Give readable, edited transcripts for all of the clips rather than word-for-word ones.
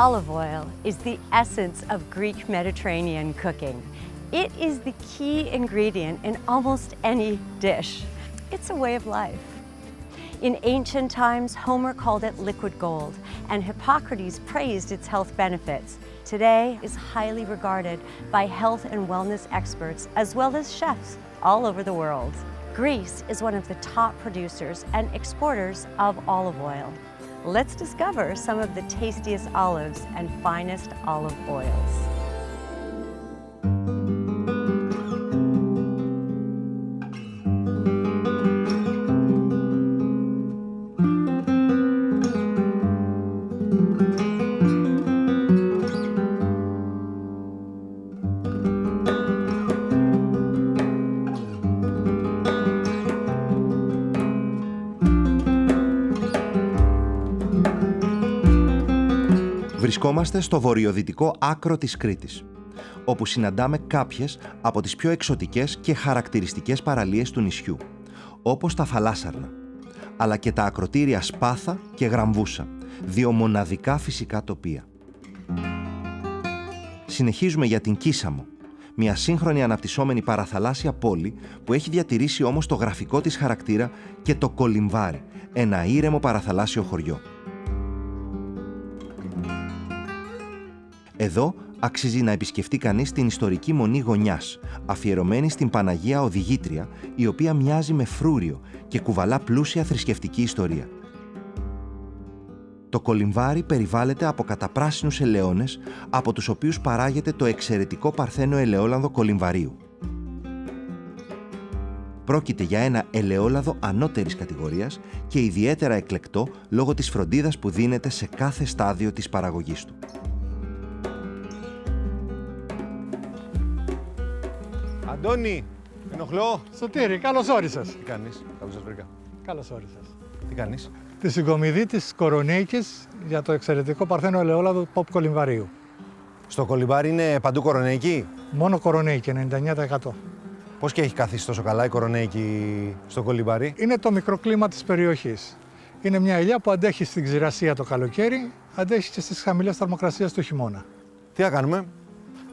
Olive oil is the essence of Greek Mediterranean cooking. It is the key ingredient in almost any dish. It's a way of life. In ancient times, Homer called it liquid gold, and Hippocrates praised its health benefits. Today, it's highly regarded by health and wellness experts, as well as chefs all over the world. Greece is one of the top producers and exporters of olive oil. Let's discover some of the tastiest olives and finest olive oils. Βρισκόμαστε στο βορειοδυτικό άκρο της Κρήτης, όπου συναντάμε κάποιες από τις πιο εξωτικές και χαρακτηριστικές παραλίες του νησιού, όπως τα Θαλάσσαρνα, αλλά και τα ακρωτήρια Σπάθα και Γραμβούσα, δύο μοναδικά φυσικά τοπία. Συνεχίζουμε για την Κίσαμο, μια σύγχρονη αναπτυσσόμενη παραθαλάσσια πόλη που έχει διατηρήσει όμως το γραφικό της χαρακτήρα και το κολυμβάρι, ένα ήρεμο παραθαλάσσιο χωριό. Εδώ αξίζει να επισκεφτεί κανείς την ιστορική Μονή Γωνιάς, αφιερωμένη στην Παναγία Οδηγήτρια, η οποία μοιάζει με φρούριο και κουβαλά πλούσια θρησκευτική ιστορία. Το κολυμβάρι περιβάλλεται από καταπράσινους ελαιώνες, από τους οποίους παράγεται το εξαιρετικό παρθένο ελαιόλαδο κολυμβαρίου. Πρόκειται για ένα ελαιόλαδο ανώτερης κατηγορίας και ιδιαίτερα εκλεκτό λόγω της φροντίδας που δίνεται σε κάθε στάδιο της παραγωγής του. Αντώνη, ενοχλώ. Σωτήρη, καλώς όρισες. Τι κάνεις, καλώς σας βρήκα. Καλώς όρισες. Τι κάνεις. Τη συγκομιδή της Κορονέικης για το εξαιρετικό παρθένο ελαιόλαδο Ποπ Κολυμβαρίου. Στο κολυμβάρι είναι παντού κορονέικη. Μόνο Κορονέικη, 99%. Πώς και έχει καθίσει τόσο καλά η κορονέικη στο κολυμβάρι. Είναι το μικροκλίμα της περιοχής. Είναι μια ελιά που αντέχει στην ξηρασία το καλοκαίρι, αντέχει και στις χαμηλές θερμοκρασίες του χειμώνα. Τι θα κάνουμε.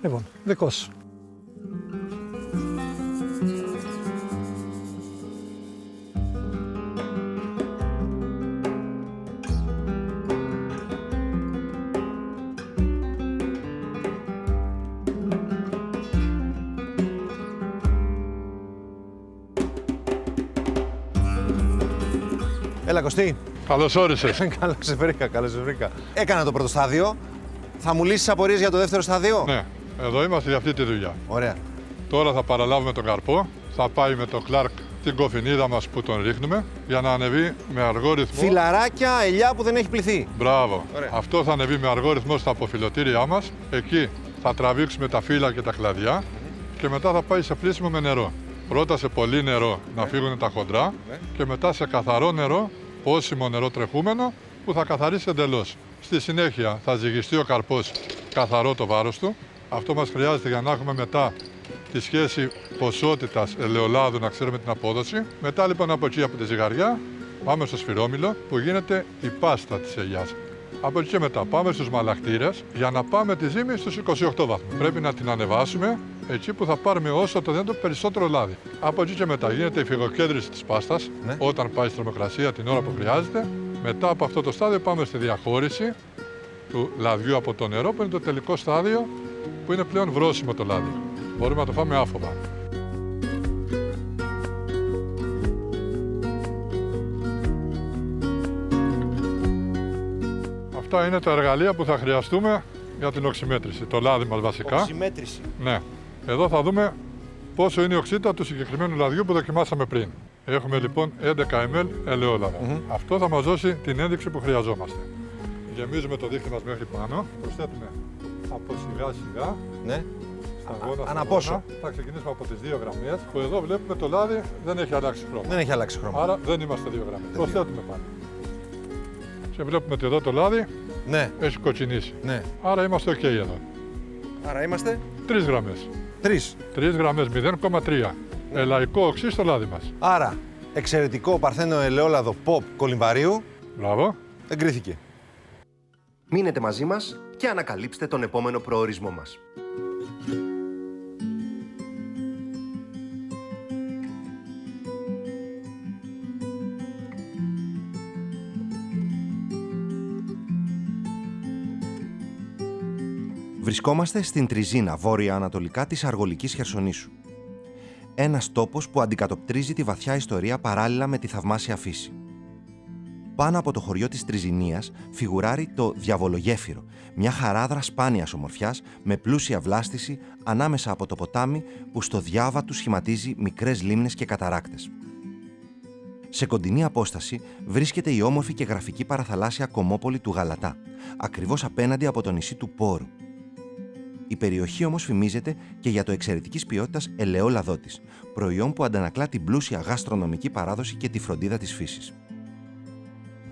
Λοιπόν, δικό σου. Έλα Κωστή. Καλώς όρισες. Καλώς σε βρήκα, καλώς σε βρήκα. Έκανα το πρώτο στάδιο. Θα μου λύσεις απορίες για το δεύτερο στάδιο. Ναι, εδώ είμαστε για αυτή τη δουλειά. Ωραία. Τώρα θα παραλάβουμε τον καρπό. Θα πάει με τον Κλάρκ την κοφινίδα μας που τον ρίχνουμε για να ανεβεί με αργό ρυθμό. Φιλαράκια, ελιά που δεν έχει πληθεί. Μπράβο. Ωραία. Αυτό θα ανεβεί με αργό ρυθμό στα αποφυλωτήριά μας. Εκεί θα τραβήξουμε τα φύλλα και τα κλαδιά και μετά θα πάει σε πλύσιμο με νερό. Πρώτα σε πολύ νερό να φύγουν τα χοντρά και μετά σε καθαρό νερό, πόσιμο νερό τρεχούμενο, που θα καθαρίσει εντελώς. Στη συνέχεια θα ζυγιστεί ο καρπός καθαρό το βάρος του. Αυτό μας χρειάζεται για να έχουμε μετά τη σχέση ποσότητας ελαιολάδου, να ξέρουμε την απόδοση. Μετά λοιπόν από εκεί από τη ζυγαριά πάμε στο σφυρόμυλο που γίνεται η πάστα της ελιάς. Από εκεί και μετά πάμε στους μαλακτήρες για να πάμε τη ζύμη στους 28 βαθμούς. Πρέπει να την ανεβάσουμε εκεί που θα πάρουμε όσο το δυνατόν περισσότερο λάδι. Από εκεί και μετά γίνεται η φυγοκέντρηση της πάστας, όταν πάει στη θερμοκρασία την ώρα που χρειάζεται. Μετά από αυτό το στάδιο πάμε στη διαχώρηση του λαδιού από το νερό, που είναι το τελικό στάδιο που είναι πλέον βρώσιμο το λάδι. Μπορούμε να το φάμε άφοβα. Αυτά είναι τα εργαλεία που θα χρειαστούμε για την οξυμέτρηση. Το λάδι μας βασικά. Οξυμέτρηση. Ναι. Εδώ θα δούμε πόσο είναι η οξύτητα του συγκεκριμένου λαδιού που δοκιμάσαμε πριν. Έχουμε λοιπόν 11 ml ελαιόλαδο. Αυτό θα μας δώσει την ένδειξη που χρειαζόμαστε. Γεμίζουμε το δίχτυ μας μέχρι πάνω. Προσθέτουμε από σιγά σιγά. Ναι. Σταγόνα, Ανά πόσο? Θα ξεκινήσουμε από τις 2 γραμμές, που εδώ βλέπουμε το λάδι δεν έχει αλλάξει χρώμα. Δεν έχει αλλάξει χρώμα. Άρα δεν είμαστε 2 γραμμές. Προσθέτουμε πάλι. Και βλέπουμε ότι εδώ το λάδι Ναι. έχει κοτσινήσει. Ναι. Άρα είμαστε OK εδώ. Άρα είμαστε 3 γραμμές. 3. 3 γραμμές, 0,3. Ελαϊκό οξύ στο λάδι μας. Άρα, εξαιρετικό παρθένο ελαιόλαδο Pop Κολυμβαρίου. Μπράβο. Εγκρίθηκε. Μείνετε μαζί μας και ανακαλύψτε τον επόμενο προορισμό μας. Βρισκόμαστε στην Τριζίνα, βόρεια-ανατολικά της Αργολικής Χερσονήσου. Ένας τόπος που αντικατοπτρίζει τη βαθιά ιστορία παράλληλα με τη θαυμάσια φύση. Πάνω από το χωριό της Τριζινίας φιγουράρει το Διαβολογέφυρο, μια χαράδρα σπάνιας ομορφιάς με πλούσια βλάστηση ανάμεσα από το ποτάμι που στο διάβα του σχηματίζει μικρές λίμνες και καταράκτες. Σε κοντινή απόσταση βρίσκεται η όμορφη και γραφική παραθαλάσσια κομμόπολη του Γαλατά, ακριβώς απέναντι από το νησί του Πόρου. Η περιοχή όμως φημίζεται και για το εξαιρετικής ποιότητας ελαιόλαδό της, προϊόν που αντανακλά την πλούσια γαστρονομική παράδοση και τη φροντίδα της φύσης.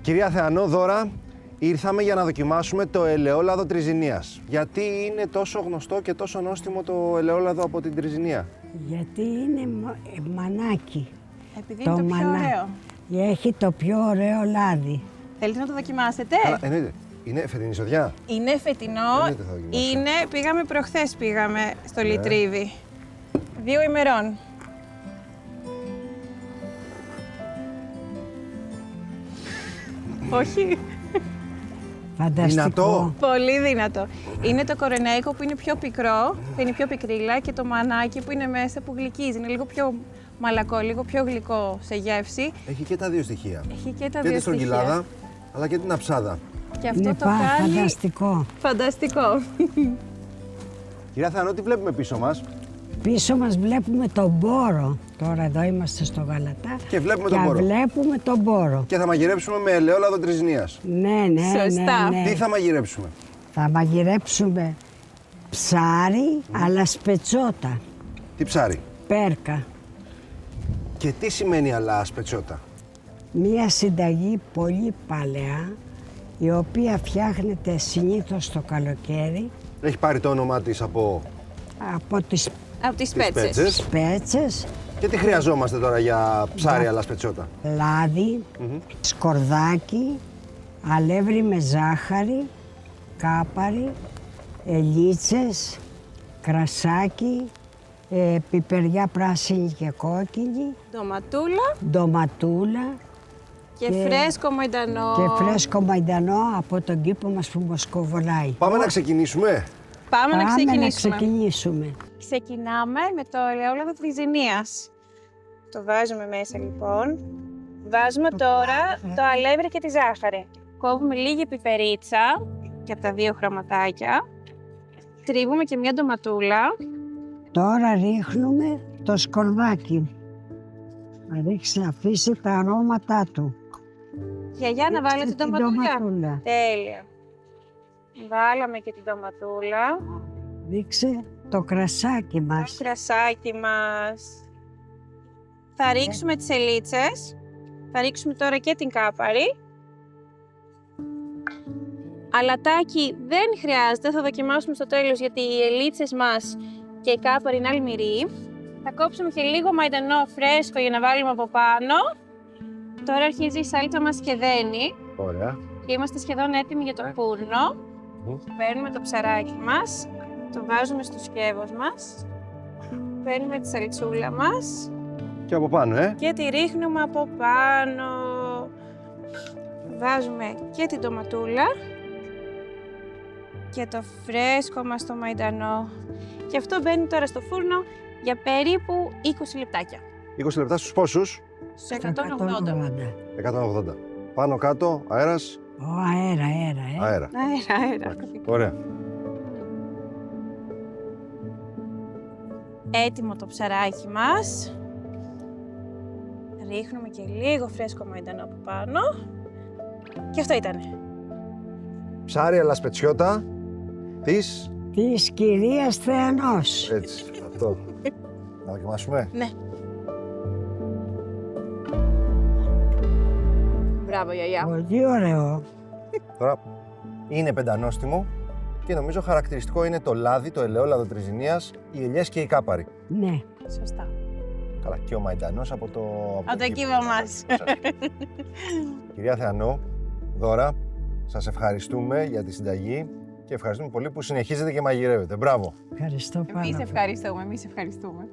Κυρία Θεανό, Δώρα, ήρθαμε για να δοκιμάσουμε το ελαιόλαδο Τριζινίας. Γιατί είναι τόσο γνωστό και τόσο νόστιμο το ελαιόλαδο από την Τριζινία? Γιατί είναι μανάκι. Επειδή είναι το πιο ωραίο. Έχει το πιο ωραίο λάδι. Θέλετε να το δοκιμάσετε? Καλά, εννοείται. Είναι φετινή εισοδιά. Είναι φετινό. Πήγαμε προχθές στο Λιτρίβι. 2 ημερών. Όχι. Φανταστικό. Δυνατό. Πολύ δυνατό. Είναι το κορενέικο που είναι πιο πικρό, είναι πιο πικρίλα, και το μανάκι που είναι μέσα που γλυκίζει. Είναι λίγο πιο μαλακό, λίγο πιο γλυκό σε γεύση. Έχει και τα δύο στοιχεία. Έχει και τα Και δύο τη στρογγυλάδα, στοιχεία. αλλά και την αψάδα. Και αυτό Είναι το κάνει φανταστικό. φανταστικό. Κυρία Θεανό, τι βλέπουμε πίσω μας? Πίσω μας βλέπουμε τον Μπόρο. Τώρα εδώ είμαστε στο Γαλατά. Και βλέπουμε τον Μπόρο. Βλέπουμε τον Μπόρο. Και θα μαγειρέψουμε με ελαιόλαδο Τριζινίας. Ναι. Σωστά. Τι θα μαγειρέψουμε? Θα μαγειρέψουμε ψάρι, αλλά σπετσότα. Τι ψάρι? Πέρκα. Και τι σημαίνει αλά σπετσότα? Μία συνταγή πολύ παλαιά, η οποία φτιάχνεται συνήθως το καλοκαίρι Έχει πάρει το όνομά της από από τις Από τις τις πέτσες. πέτσες. πέτσες, Και τι χρειαζόμαστε τώρα για ψάρι αλά σπετσότα? λάδι, σκορδάκι, αλεύρι με ζάχαρη, κάπαρη, ελίτσες, κρασάκι, πιπεριά πράσινη και κόκκινη, Ντοματούλα ντοματούλα και φρέσκο μαϊντανό. και φρέσκο μαϊντανό από τον κήπο μας που μοσκοβολάει. Πάμε να ξεκινήσουμε. Πάμε να ξεκινήσουμε. ξεκινήσουμε. Ξεκινάμε με το ελαιόλαδο Τριζινίας. Το βάζουμε μέσα λοιπόν. Βάζουμε τώρα το αλεύρι και τη ζάχαρη. Κόβουμε λίγη πιπερίτσα και από τα 2 χρωματάκια. Τρίβουμε και μια ντοματούλα. Τώρα ρίχνουμε το σκορδάκι. Να αφήσει τα αρώματά του. Γιαγιά, να βάλετε την ντοματούλα. ντοματούλα. Τέλεια. Βάλαμε και την ντοματούλα. Ρίξε το κρασάκι Το μας. κρασάκι μας. Θα ρίξουμε τις ελίτσες. Θα ρίξουμε τώρα και την κάπαρη. Αλατάκι δεν χρειάζεται, θα δοκιμάσουμε στο τέλος, γιατί οι ελίτσες μας και η κάπαρη είναι αλμυρή. Θα κόψουμε και λίγο μαϊντανό φρέσκο για να βάλουμε από πάνω. Τώρα αρχίζει η σάλτσα μας και δένει Ωραία. και είμαστε σχεδόν έτοιμοι για το φούρνο. Παίρνουμε το ψαράκι μας, το βάζουμε στο σκεύος μας. Παίρνουμε τη σαλτσούλα μας Και από πάνω, και τη ρίχνουμε από πάνω. Βάζουμε και την ντοματούλα και το φρέσκο μας το μαϊντανό. Και αυτό μπαίνει τώρα στο φούρνο για περίπου 20 λεπτάκια. 20 λεπτά στους πόσους? Στο 180. 180. Πάνω κάτω, αέρας. Αέρα. Αέρα. Αέρα. Ωραία. Έτοιμο το ψαράκι μας. Ρίχνουμε και λίγο φρέσκο μαϊντανό από πάνω. Και αυτό ήτανε. Ψάρι αλά σπετσιότα της... Της κυρίας Θεανός. Έτσι, αυτό. Να δοκιμάσουμε. Ναι. Μπράβο, γιαγιά. Πολύ ωραίο. Τώρα είναι πεντανόστιμο και νομίζω χαρακτηριστικό είναι το λάδι, το ελαιόλαδο Τριζινίας, οι ελιές και η κάπαρη. Ναι. Σωστά. Καλά, και ο μαϊντανός από το... Από το κύβο μας. Κυρία Θεανό, Δώρα, σας ευχαριστούμε για τη συνταγή. Και ευχαριστούμε πολύ που συνεχίζετε και μαγειρεύετε. Μπράβο. Ευχαριστώ πάρα Εμείς πολύ. ευχαριστούμε, εμείς ευχαριστούμε.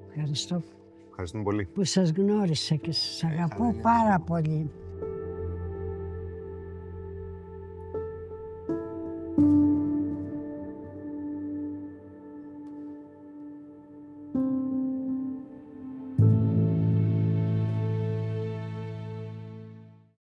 Ευχαριστώ Ευχαριστούμε πολύ. που σας γνώρισα και σας αγαπώ πάρα πολύ.